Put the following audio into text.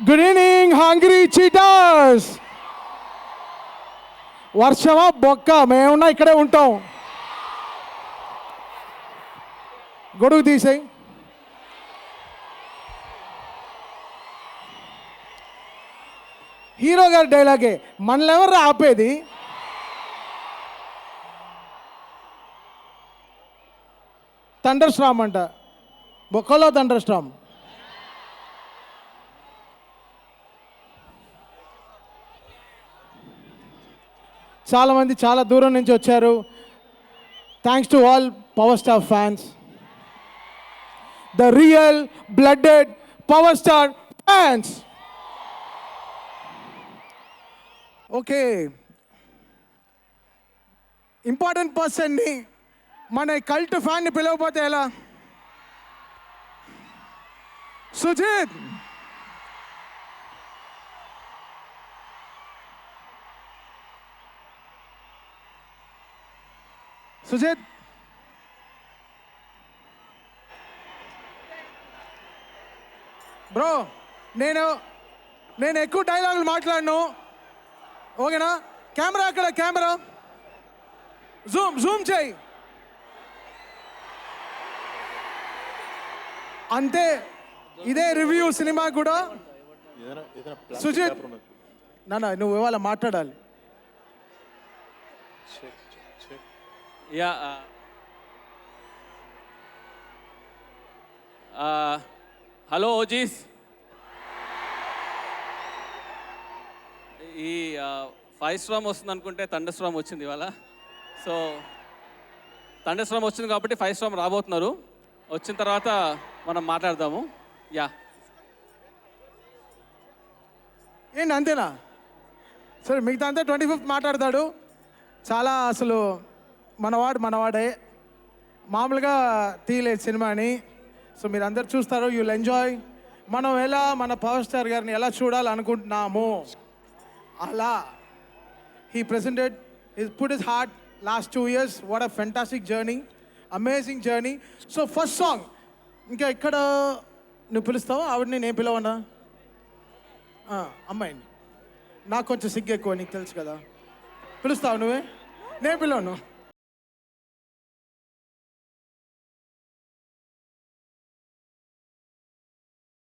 Good evening hungry cheaters. వర్షమా బొక్క, మేమున్నా ఇక్కడే ఉంటాం. గొడుగు తీసేయి. హీరో గారి డైలాగే, మనల్ని ఎవరు ఆపేది? థండర్ స్టార్మ్ అంట, బొక్కలో థండర్ స్టార్మ్. చాలామంది చాలా దూరం నుంచి వచ్చారు. Thanks to all power star fans, the real blooded power star fans. Okay, important పర్సన్ని, మన కల్ట్ ఫ్యాన్ని పిలవకపోతే ఎలా? సుజిత్. సుజిత్, బ్రో, నేను ఎక్కువ డైలాగులు మాట్లాడను, ఓకేనా? కెమెరా అక్కడ, కెమెరా జూమ్ చేయి అంతే. ఇదే రివ్యూ సినిమా కూడా. సుజిత్ నాన్న, నువ్వు ఇవాళ మాట్లాడాలి. Yeah, hello OGs. ఈ ఫైవ్ స్ట్రామ్ వస్తుంది అనుకుంటే థండర్ స్ట్రామ్ వచ్చింది ఇవాళ. సో థండర్ స్ట్రామ్ వచ్చింది కాబట్టి ఫైవ్ స్ట్రామ్ రాబోతున్నారు. వచ్చిన తర్వాత మనం మాట్లాడదాము. యా, ఏంటి అంతేనా? సరే, మిగతా అంతా 25th మాట్లాడతాడు. చాలా అసలు మనవాడే, మామూలుగా తీయలేదు సినిమాని. సో మీరు అందరు చూస్తారు, యూల్ ఎంజాయ్. మనం ఎలా మన పవర్ స్టార్ గారిని ఎలా చూడాలనుకుంటున్నాము అలా he presented, he put his heart last 2 years. What a fantastic journey, amazing journey. So first song, ఇంకా ఇక్కడ నువ్వు పిలుస్తావా ఆవిడని, నేను పిలవనా? అమ్మాయిని, నాకు కొంచెం సిగ్గు ఎక్కువ, నీకు తెలుసు కదా. పిలుస్తావు నువ్వే, నేను పిలవను.